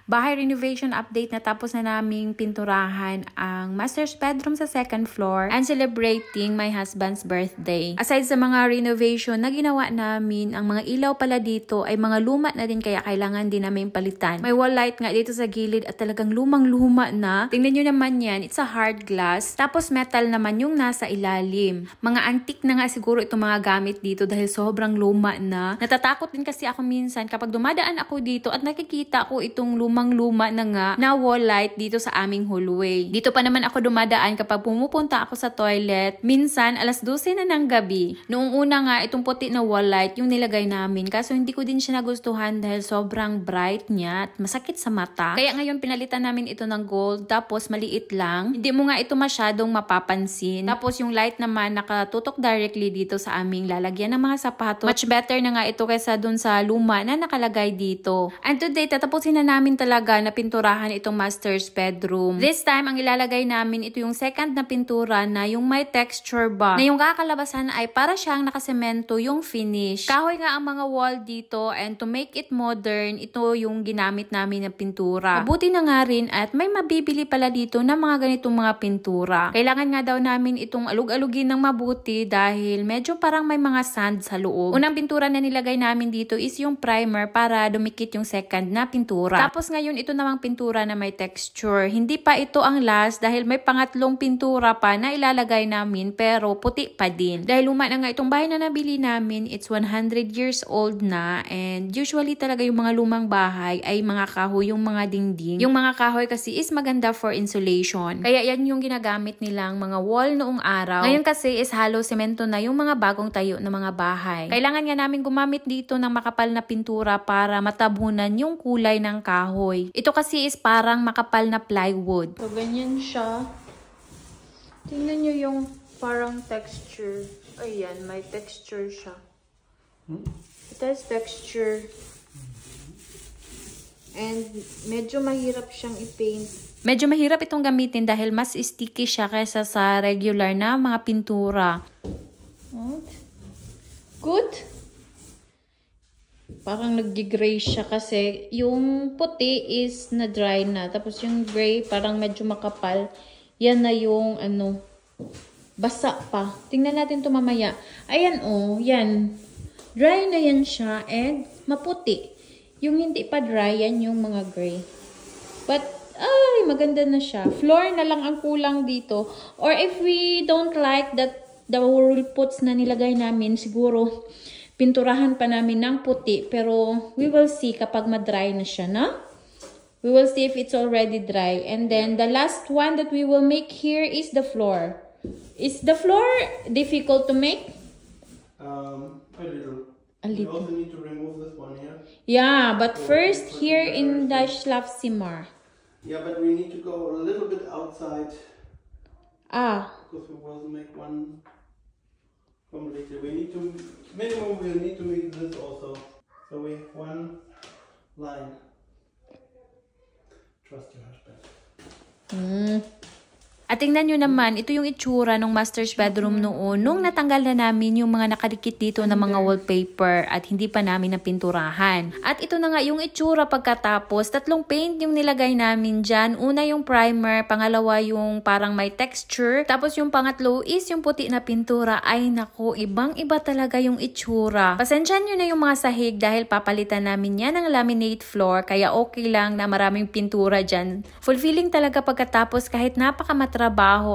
bahay renovation update, natapos na naming pinturahan ang master's bedroom sa second floor and celebrating my husband's birthday. Aside sa mga renovation na ginawa namin, ang mga ilaw pala dito ay mga luma na din kaya kailangan din namin palitan. May wall light nga dito sa gilid at talagang lumang-luma na. Tingnan nyo naman yan, it's a hard glass. Tapos metal naman yung nasa ilalim. Mga antique na nga siguro itong mga gamit dito dahil sobrang luma na. Natatakot din kasi ako minsan kapag dumadaan ako dito at nakikita ko itong lumang-luma na nga na wall light dito sa aming hallway. Dito pa naman ako dumadaan kapag pumupunta ako sa toilet. Minsan, alas 12 na ng gabi. Noong una nga, itong puti na wall light yung nilagay namin. Kaso hindi ko din siya nagustuhan dahil sobrang bright niya at masakit sa mata. Kaya ngayon pinalitan namin ito ng gold. Tapos maliit lang. Hindi mo nga ito masyadong mapapansin. Tapos yung light naman nakatutok directly dito sa aming lalagyan ng mga sapatos. Much better na nga ito kaysa dun sa luma na nakalagay dito. And today, tatapusin na namin talaga na pinturahan itong master's bedroom. This time, ang ilalagay namin, ito yung second na pintura na yung may texture ba. Na yung kakalabasan ay para siyang nakasemento yung finish. Kahoy nga ang mga wall dito and to make it modern, ito yung ginamit namin na pintura. Mabuti na nga rin at may mabibili pala dito na mga ganitong mga pintura. Kailangan nga daw namin itong alug-alugin ng mabuti dahil medyo parang may mga sand sa loob. Unang pintura na nilagay namin dito is yung primer para dumikit yung second na pintura. Tapos ngayon ito namang pintura na may texture. Hindi pa ito ang last dahil may pangatlong pintura pa na ilalagay namin pero puti pa din. Dahil luma na nga itong bahay na nabili namin, it's 100 years old na and usually talaga yung mga lumang bahay ay mga kahoy yung mga dingding. Yung mga kahoy kasi is maganda for insulation. Kaya yan yung ginagamit nilang mga wall noong araw. Ngayon kasi is hollow semento na yung mga bagong tayo na mga bahay. Kailangan nga namin gumamit dito ng makapal na pintura para matabunan yung kulay ng kahoy. Ito kasi is parang makapal na plywood. So, ganyan siya. Tingnan nyo yung parang texture. Ayan, may texture siya. It has texture. And medyo mahirap siyang i-paint. Medyo mahirap itong gamitin dahil mas sticky siya kaysa sa regular na mga pintura. Good. Parang nag-gray siya kasi yung puti is na-dry na. Tapos yung gray parang medyo makapal. Yan na yung ano, basa pa. Tingnan natin ito mamaya. Ayan oh, yan. Dry na yan siya and maputi. Yung hindi pa dry, yan yung mga gray. But, ay, maganda na siya. Floor na lang ang kulang dito. Or if we don't like that the wall puts na nilagay namin, siguro pinturahan pa namin ng puti. Pero we will see kapag ma-dry na siya, na? We will see if it's already dry. And then the last one that we will make here is the floor. Is the floor difficult to make? A little. A little. You also need to remove this one here. Yeah, but first here in the Schlafzimmer. Yeah, but we need to go a little bit outside. Because we will make one completely. We need to, minimum we need to make this also. So we have one line. Trust your husband. At tingnan nyo naman, ito yung itsura ng master's bedroom noon. Nung natanggal na namin yung mga nakadikit dito na mga wallpaper at hindi pa namin napinturahan. At ito na nga yung itsura pagkatapos. 3 paint yung nilagay namin dyan. Una yung primer, pangalawa yung parang may texture. Tapos yung pangatlo is yung puti na pintura. Ay nako, ibang-iba talaga yung itsura. Pasensyan nyo na yung mga sahig dahil papalitan namin yan ng laminate floor. Kaya okay lang na maraming pintura dyan. Fulfilling talaga pagkatapos kahit napakatrabaho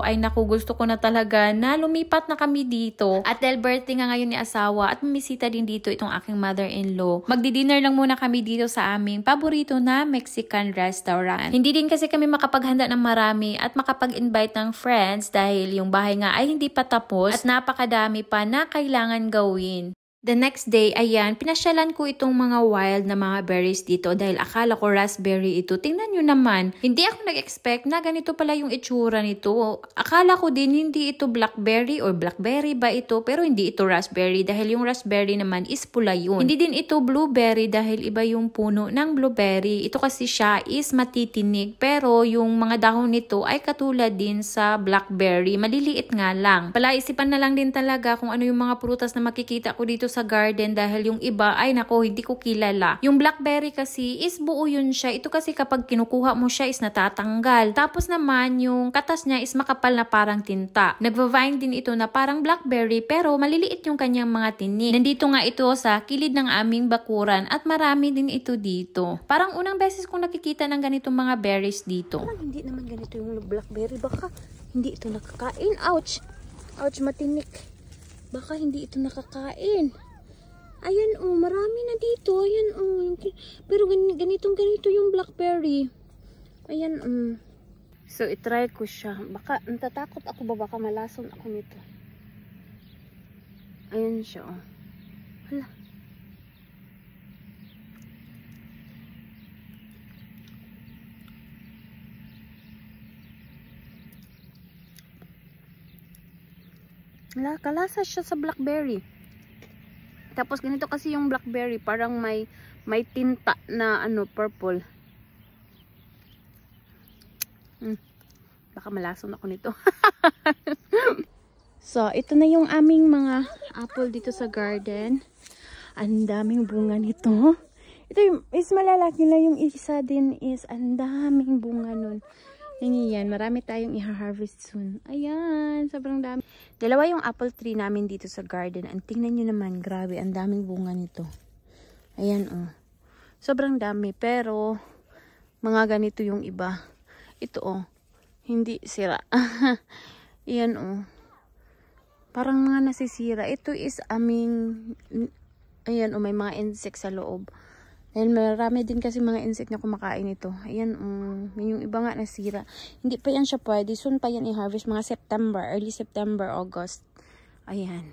ay naku, gusto ko na talaga na lumipat na kami dito. At dahil birthday nga ngayon ni asawa at mamisita din dito itong aking mother-in-law, magdi-dinner lang muna kami dito sa aming paborito na Mexican restaurant. Hindi din kasi kami makapaghanda ng marami at makapag-invite ng friends dahil yung bahay nga ay hindi pa tapos at napakadami pa na kailangan gawin. The next day, ayan, pinasyalan ko itong mga wild na mga berries dito dahil akala ko raspberry ito. Tingnan nyo naman, hindi ako nag-expect na ganito pala yung itsura nito. Akala ko din hindi ito blackberry or blackberry ba ito, pero hindi ito raspberry dahil yung raspberry naman is pula yun. Hindi din ito blueberry dahil iba yung puno ng blueberry. Ito kasi siya is matitinig pero yung mga dahon nito ay katulad din sa blackberry. Maliliit nga lang. Palaisipan na lang din talaga kung ano yung mga prutas na makikita ko dito sa garden dahil yung iba, ay nako, hindi ko kilala. Yung blackberry kasi is buo yun siya. Ito kasi kapag kinukuha mo siya is natatanggal. Tapos naman yung katas niya is makapal na parang tinta. Nagva-vine din ito na parang blackberry pero maliliit yung kanyang mga tinik. Nandito nga ito sa kilid ng aming bakuran at marami din ito dito. Parang unang beses kong nakikita ng ganitong mga berries dito. Parang hindi naman ganito yung blackberry. Baka hindi ito nakakain. Ouch! Ouch, matinik. Baka hindi ito nakakain. Ayan, oh, marami na dito. Ayan, oh. Pero ganito yung blackberry. Ayan, oh. So, itry ko siya. Baka, natatakot ako ba? Baka malason ako nito. Ayan siya, oh. Hala. Kalasa siya sa blackberry. Tapos ganito kasi yung blackberry, parang may tinta na ano, purple. Baka malason ako nito. So, ito na yung aming mga apple dito sa garden. Ang daming bunga nito. Ito yung is malalaki na, yung isa din is ang daming bunga nun. Yan, marami tayong i-harvest soon. Ayan, sobrang dami. Dalawa yung apple tree namin dito sa garden. Ang tingnan nyo naman, grabe, ang daming bunga nito. Ayan, oh. Sobrang dami, pero mga ganito yung iba. Ito, oh, hindi sira. Ayan, oh. Parang mga nasisira. Ito is aming, ayan, oh, may mga insects sa loob. Dahil marami din kasi mga insect na kumakain ito. Ayan, yung iba nga nasira. Hindi pa yan siya pwede. Soon pa yan i-harvest, mga September, early September, August. Ayan.